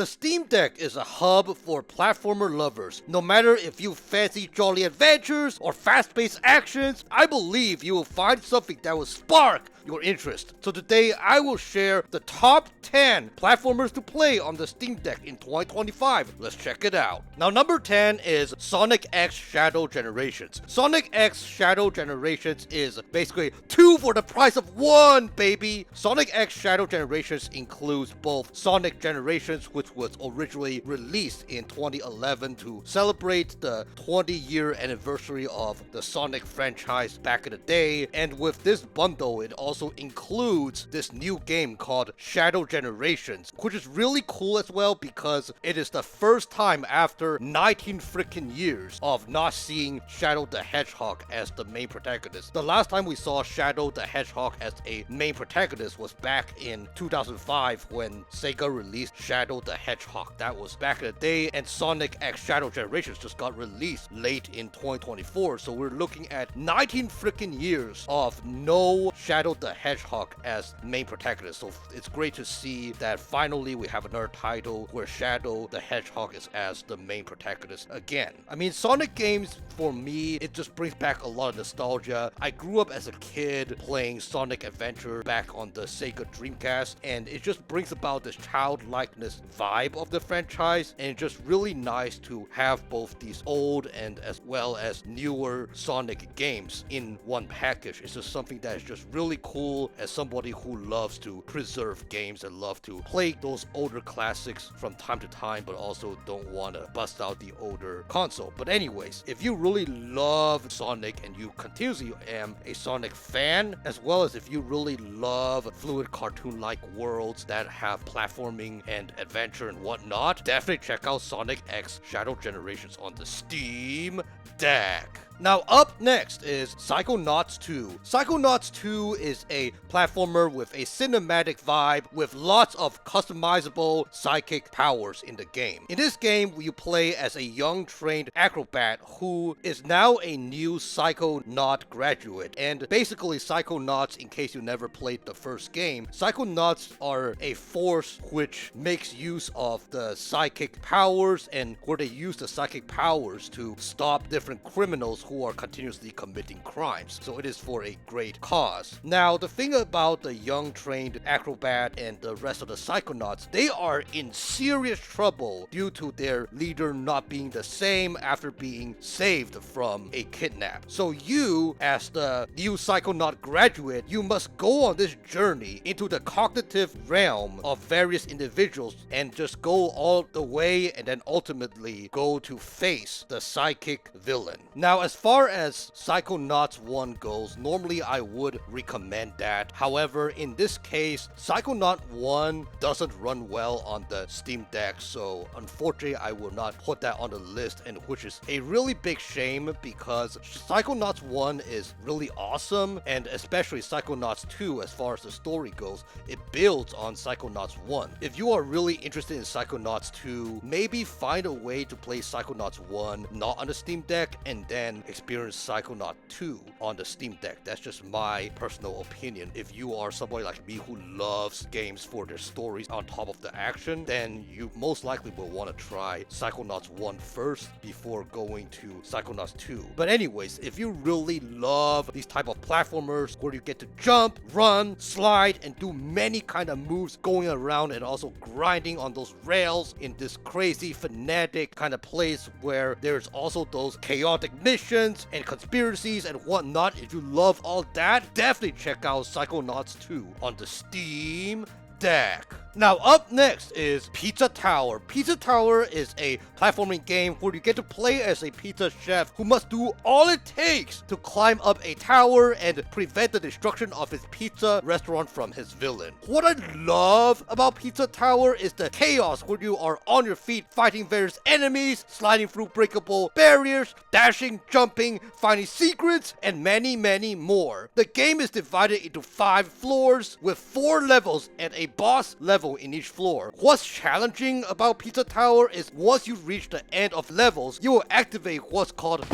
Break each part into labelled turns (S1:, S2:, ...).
S1: The Steam Deck is a hub for platformer lovers. No matter if you fancy jolly adventures or fast-paced actions, I believe you will find something that will spark your interest. So today I will share the top 10 platformers to play on the Steam Deck in 2025. Let's check it out. Now number 10 is Sonic X Shadow Generations. Sonic X Shadow Generations is basically 2 for the price of 1, baby! Sonic X Shadow Generations includes both Sonic Generations, which was originally released in 2011 to celebrate the 20-year anniversary of the Sonic franchise back in the day, and with this bundle it also includes this new game called Shadow Generations, which is really cool as well because it is the first time after 19 freaking years of not seeing Shadow the Hedgehog as the main protagonist. The last time we saw Shadow the Hedgehog as a main protagonist was back in 2005 when Sega released Shadow the Hedgehog. That was back in the day, and Sonic X Shadow Generations just got released late in 2024, so we're looking at 19 freaking years of no Shadow the Hedgehog as main protagonist. So it's great to see that finally we have another title where Shadow the Hedgehog is as the main protagonist again. I mean, Sonic games for me, it just brings back a lot of nostalgia. I grew up as a kid playing Sonic Adventure back on the Sega Dreamcast, and it just brings about this childlikeness vibe of the franchise, and it's just really nice to have both these old and as well as newer Sonic games in one package. It's just something that is just really cool as somebody who loves to preserve games and love to play those older classics from time to time, but also don't want to bust out the older console. But anyways, if you really love Sonic and you continuously am a Sonic fan, as well as if you really love fluid cartoon-like worlds that have platforming and adventure and whatnot, definitely check out Sonic X Shadow Generations on the Steam Deck. Now up next is Psychonauts 2. Psychonauts 2 is a platformer with a cinematic vibe with lots of customizable psychic powers in the game. In this game, you play as a young trained acrobat who is now a new Psychonaut graduate. And basically Psychonauts, in case you never played the first game, Psychonauts are a force which makes use of the psychic powers, and where they use the psychic powers to stop different criminals who are continuously committing crimes. So it is for a great cause. Now, the thing about the young trained acrobat and the rest of the Psychonauts, they are in serious trouble due to their leader not being the same after being saved from a kidnap. So you, as the new Psychonaut graduate, you must go on this journey into the cognitive realm of various individuals and just go all the way and then ultimately go to face the psychic villain. Now, as far as Psychonauts 1 goes, normally I would recommend that. However, in this case, Psychonaut 1 doesn't run well on the Steam Deck, so unfortunately I will not put that on the list, and which is a really big shame because Psychonauts 1 is really awesome, and especially Psychonauts 2, as far as the story goes, it builds on Psychonauts 1. If you are really interested in Psychonauts 2, maybe find a way to play Psychonauts 1 not on the Steam Deck and then experience Psychonaut 2 on the Steam Deck. That's just my personal opinion. If you are somebody like me who loves games for their stories on top of the action, then you most likely will want to try Psychonauts 1 first before going to Psychonauts 2. But anyways, if you really love these type of platformers where you get to jump, run, slide, and do many kind of moves going around and also grinding on those rails in this crazy fanatic kind of place where there's also those chaotic missions and conspiracies and whatnot, if you love all that, definitely check out Psychonauts 2 on the Steam Deck. Now up next is Pizza Tower. Pizza Tower is a platforming game where you get to play as a pizza chef who must do all it takes to climb up a tower and prevent the destruction of his pizza restaurant from his villain. What I love about Pizza Tower is the chaos where you are on your feet fighting various enemies, sliding through breakable barriers, dashing, jumping, finding secrets, and many, many more. The game is divided into 5 floors with 4 levels and a boss level in each floor. What's challenging about Pizza Tower is once you reach the end of levels, you will activate what's called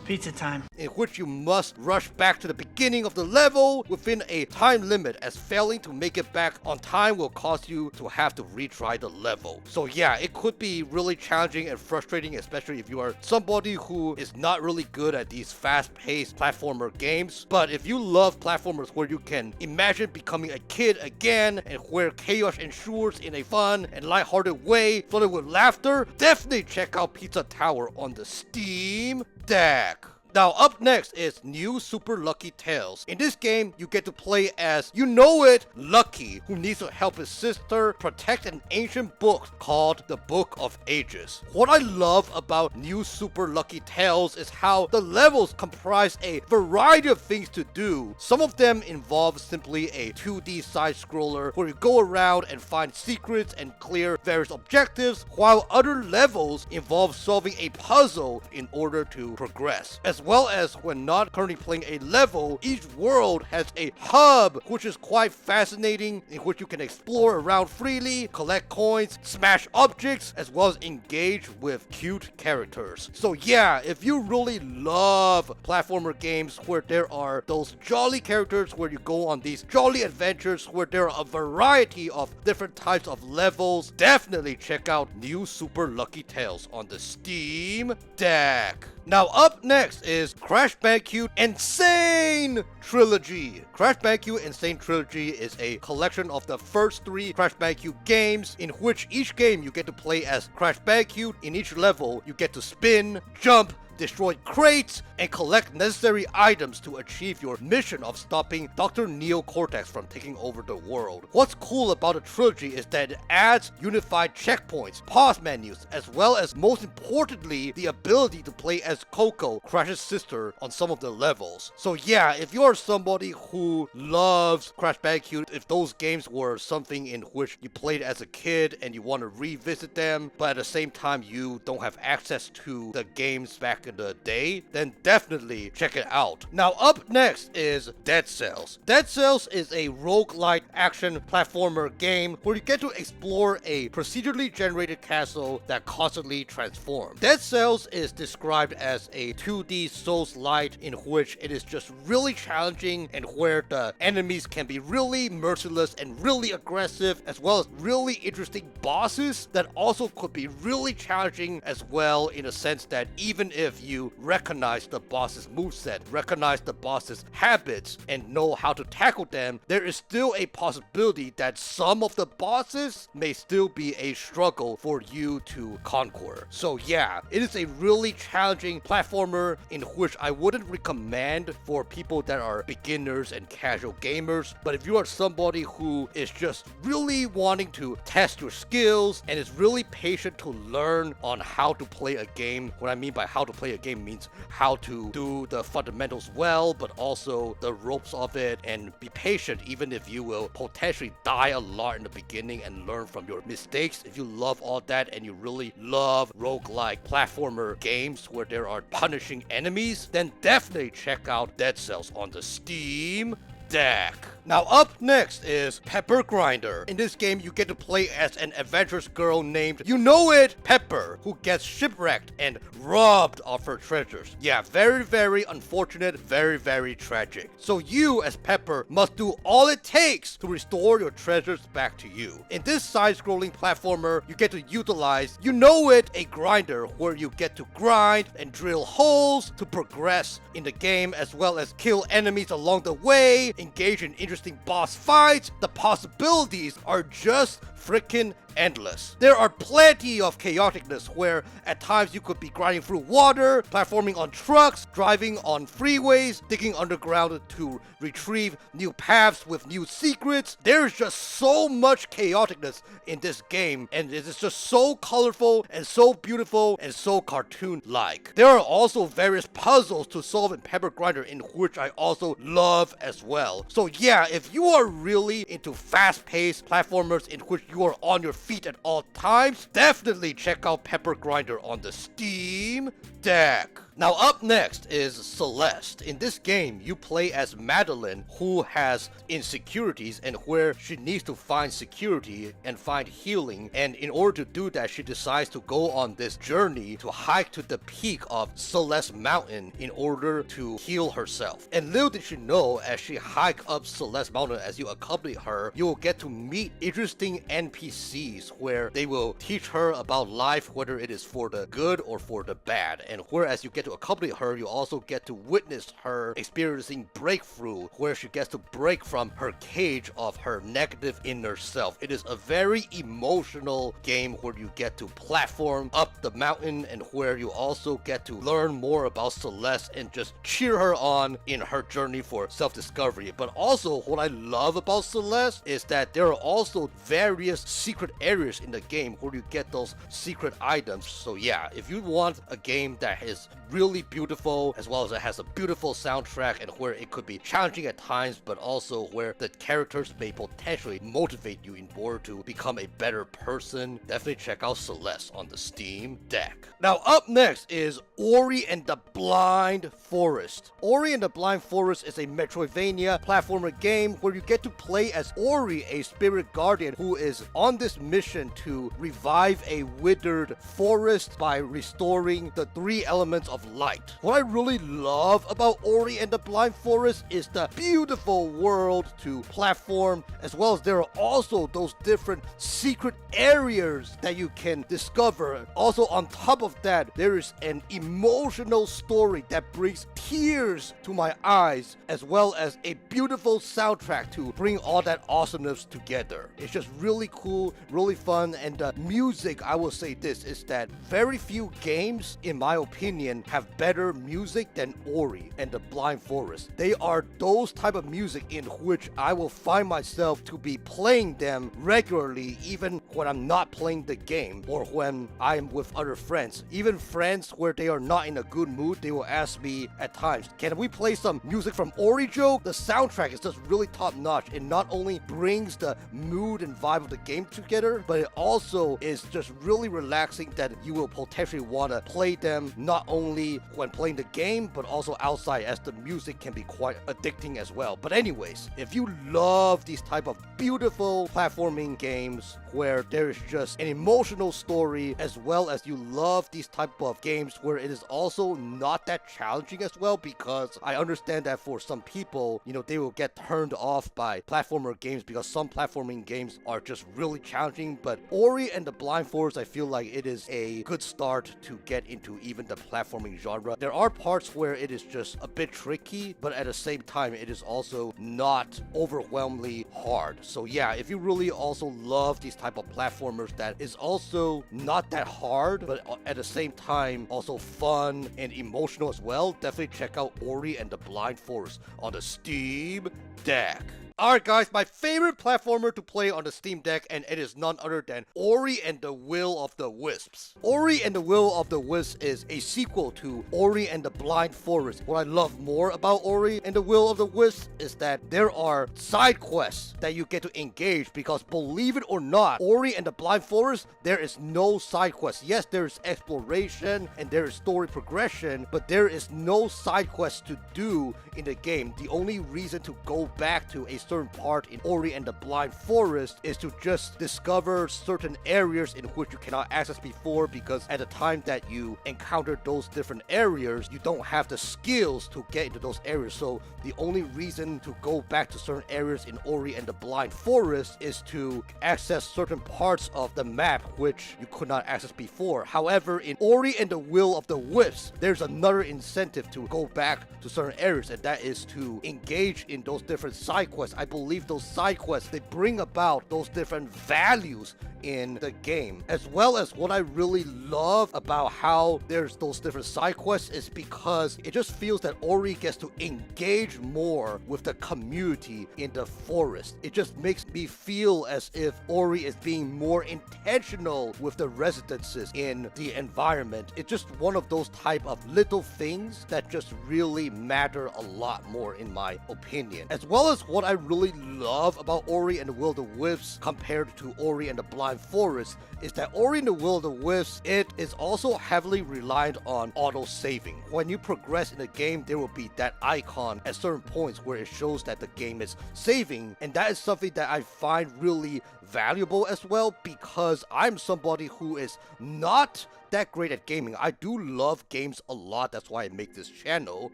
S2: Pizza time.
S1: in which you must rush back to the beginning of the level within a time limit, as failing to make it back on time will cause you to have to retry the level. So yeah, it could be really challenging and frustrating, especially if you are somebody who is not really good at these fast-paced platformer games. But if you love platformers where you can imagine becoming a kid again and where chaos ensures in a fun and lighthearted way flooded with laughter, definitely check out Pizza Tower on the Steam Deck. Now up next is New Super Lucky Tales. In this game, you get to play as, you know it, Lucky, who needs to help his sister protect an ancient book called the Book of Ages. What I love about New Super Lucky Tales is how the levels comprise a variety of things to do. Some of them involve simply a 2D side-scroller where you go around and find secrets and clear various objectives, while other levels involve solving a puzzle in order to progress. As well as when not currently playing a level, each world has a hub, which is quite fascinating, in which you can explore around freely, collect coins, smash objects, as well as engage with cute characters. So yeah, if you really love platformer games where there are those jolly characters, where you go on these jolly adventures, where there are a variety of different types of levels, definitely check out New Super Lucky Tales on the Steam Deck. Now up next is Crash Bandicoot and Sane Trilogy. Crash Bandicoot and Sane Trilogy is a collection of the first 3 Crash Bandicoot games, in which each game you get to play as Crash Bandicoot. In each level, you get to spin, jump, destroy crates, and collect necessary items to achieve your mission of stopping Dr. Neo Cortex from taking over the world. What's cool about the trilogy is that it adds unified checkpoints, pause menus, as well as, most importantly, the ability to play as Coco, Crash's sister, on some of the levels. So yeah, if you're somebody who loves Crash Bandicoot, if those games were something in which you played as a kid and you want to revisit them, but at the same time you don't have access to the games back in the day, then definitely check it out. Now up next is Dead Cells. Dead Cells is a roguelike action platformer game where you get to explore a procedurally generated castle that constantly transforms. Dead Cells is described as a 2D Souls-like in which it is just really challenging and where the enemies can be really merciless and really aggressive, as well as really interesting bosses that also could be really challenging as well, in a sense that even if you recognize the boss's moveset, recognize the boss's habits, and know how to tackle them, there is still a possibility that some of the bosses may still be a struggle for you to conquer. So yeah, it is a really challenging platformer in which I wouldn't recommend for people that are beginners and casual gamers, but if you are somebody who is just really wanting to test your skills and is really patient to learn on how to play a game, what I mean by how to play a game means how to do the fundamentals well, but also the ropes of it, and be patient even if you will potentially die a lot in the beginning and learn from your mistakes. If you love all that and you really love roguelike platformer games where there are punishing enemies, then definitely check out Dead Cells on the Steam Deck. Now up next is Pepper Grinder. In this game, you get to play as an adventurous girl named, you know it, Pepper, who gets shipwrecked and robbed of her treasures. Yeah, very, very unfortunate, very, very tragic. So you, as Pepper, must do all it takes to restore your treasures back to you. In this side-scrolling platformer, you get to utilize, you know it, a grinder, where you get to grind and drill holes to progress in the game, as well as kill enemies along the way, engage in interesting boss fights. The possibilities are just freaking endless. There are plenty of chaoticness where at times you could be grinding through water, platforming on trucks, driving on freeways, digging underground to retrieve new paths with new secrets. There's just so much chaoticness in this game, and it is just so colorful and so beautiful and so cartoon-like. There are also various puzzles to solve in Pepper Grinder, in which I also love as well. So yeah, if you are really into fast-paced platformers in which you are on your feet at all times, definitely check out Pepper Grinder on the Steam Deck. Now up next is Celeste. In this game, you play as Madeline, who has insecurities and where she needs to find security and find healing, and in order to do that, she decides to go on this journey to hike to the peak of Celeste Mountain in order to heal herself. And little did she know, as she hike up Celeste Mountain, as you accompany her, you will get to meet interesting NPCs where they will teach her about life, whether it is for the good or for the bad. And whereas you get to accompany her, you also get to witness her experiencing breakthrough, where she gets to break from her cage of her negative inner self. It is a very emotional game where you get to platform up the mountain and where you also get to learn more about Celeste and just cheer her on in her journey for self-discovery. But also, what I love about Celeste is that there are also various secret areas in the game where you get those secret items. So yeah, if you want a game that is really beautiful, as well as it has a beautiful soundtrack and where it could be challenging at times, but also where the characters may potentially motivate you in order to become a better person, definitely check out Celeste on the Steam Deck. Now up next is Ori and the Blind Forest. Ori and the Blind Forest is a Metroidvania platformer game where you get to play as Ori, a spirit guardian who is on this mission to revive a withered forest by restoring the 3 elements of light. What I really love about Ori and the Blind Forest is the beautiful world to platform, as well as there are also those different secret areas that you can discover. Also on top of that, there is an emotional story that brings tears to my eyes, as well as a beautiful soundtrack to bring all that awesomeness together. It's just really cool, really fun, and the music, I will say this, is that very few games, in my opinion, have better music than Ori and the Blind Forest. They are those type of music in which I will find myself to be playing them regularly, even when I'm not playing the game or when I'm with other friends. Even friends where they are not in a good mood, they will ask me at times, can we play some music from Ori, Joe? The soundtrack is just really top notch. It not only brings the mood and vibe of the game together, but it also is just really relaxing that you will potentially want to play them not only when playing the game, but also outside, as the music can be quite addicting as well. But anyways, if you love these type of beautiful platforming games where there is just an emotional story, as well as you love these type of games where it is also not that challenging as well, because I understand that for some people, you know, they will get turned off by platformer games because some platforming games are just really challenging. But Ori and the Blind Forest, I feel like it is a good start to get into even the platforming genre. There are parts where it is just a bit tricky, but at the same time, it is also not overwhelmingly hard. So yeah, if you really also love these type of platformers that is also not that hard, but at the same time also fun and emotional as well, definitely check out Ori and the Blind Forest on the Steam Deck. Alright guys, my favorite platformer to play on the Steam Deck, and it is none other than Ori and the Will of the Wisps. Ori and the Will of the Wisps is a sequel to Ori and the Blind Forest. What I love more about Ori and the Will of the Wisps is that there are side quests that you get to engage, because believe it or not, Ori and the Blind Forest, there is no side quests. Yes, there is exploration and there is story progression, but there is no side quests to do in the game. The only reason to go back to a certain part in Ori and the Blind Forest is to just discover certain areas in which you cannot access before, because at the time that you encounter those different areas, you don't have the skills to get into those areas. So the only reason to go back to certain areas in Ori and the Blind Forest is to access certain parts of the map which you could not access before. However, in Ori and the Will of the Wisps, there's another incentive to go back to certain areas, and that is to engage in those different side quests. I believe those side quests, they bring about those different values in the game. As well as what I really love about how there's those different side quests is because it just feels that Ori gets to engage more with the community in the forest. It just makes me feel as if Ori is being more intentional with the residences in the environment. It's just one of those type of little things that just really matter a lot more in my opinion. As well as what I really love about Ori and the Will of the Wisps compared to Ori and the Blind Blind Forest is that Ori and the Will of the Wisps, it is also heavily reliant on auto-saving. When you progress in the game, there will be that icon at certain points where it shows that the game is saving, and that is something that I find really valuable as well, because I'm somebody who is not that great at gaming. I do love games a lot, that's why I make this channel,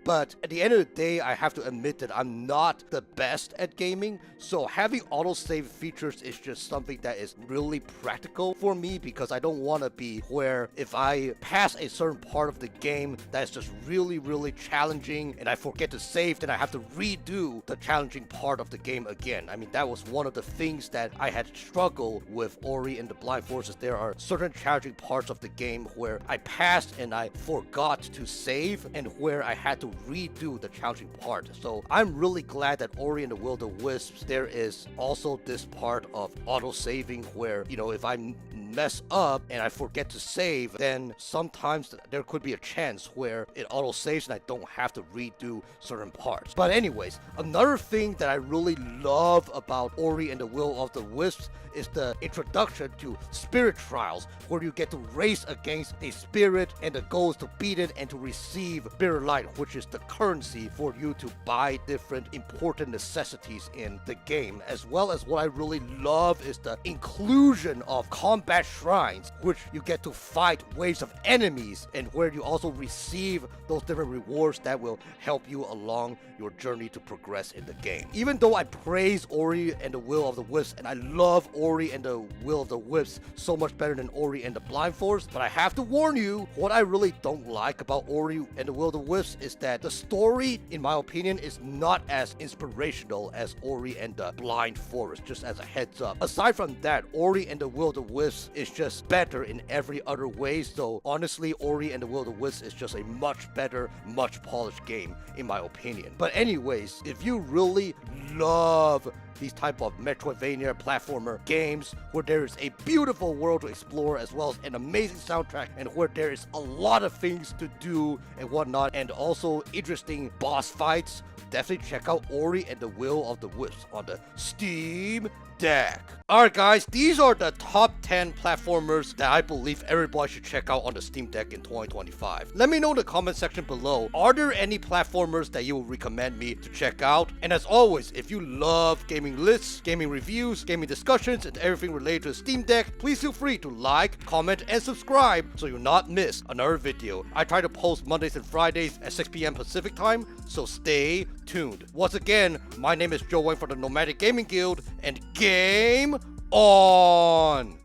S1: but at the end of the day, I have to admit that I'm not the best at gaming, so having autosave features is just something that is really practical for me, because I don't want to be where if I pass a certain part of the game that is just really challenging and I forget to save, then I have to redo the challenging part of the game again. I mean, that was one of the things that I had struggled with Ori and the Blind Forest. There are certain challenging parts of the game where I passed and I forgot to save, and where I had to redo the challenging part. So I'm really glad that Ori and the Will of the Wisps, there is also this part of auto-saving where, you know, if I mess up and I forget to save, then sometimes there could be a chance where it auto-saves and I don't have to redo certain parts. But anyways, another thing that I really love about Ori and the Will of the Wisps is the introduction to spirit trials, where you get to race against a spirit and the goal is to beat it and to receive spirit light, which is the currency for you to buy different important necessities in the game. As well as what I really love is the inclusion of combat shrines, which you get to fight waves of enemies and where you also receive those different rewards that will help you along your journey to progress in the game. Even though I praise Ori and the Will of the Wisps, and I love Ori and the Will of the Wisps so much better than Ori and the Blind Forest, but I have to warn you, what I really don't like about Ori and the Will of the Wisps is that the story, in my opinion, is not as inspirational as Ori and the Blind Forest, just as a heads up. Aside from that, Ori and the Will of the Wisps is just better in every other way, so honestly, Ori and the Will of the Wisps is just a much better, much polished game, in my opinion. But anyways, if you really love these type of Metroidvania platformer games where there is a beautiful world to explore as well as an amazing soundtrack and where there is a lot of things to do and whatnot, and also interesting boss fights, definitely check out Ori and the Will of the Wisps on the Steam Deck. Alright guys, these are the top 10 platformers that I believe everybody should check out on the Steam Deck in 2025. Let me know in the comment section below, are there any platformers that you would recommend me to check out? And as always, if you love gaming lists, gaming reviews, gaming discussions, and everything related to the Steam Deck, please feel free to like, comment, and subscribe so you'll not miss another video. I try to post Mondays and Fridays at 6 p.m. Pacific time, so stay tuned. Once again, my name is Joe Wang from the Nomadic Gaming Guild, and game on!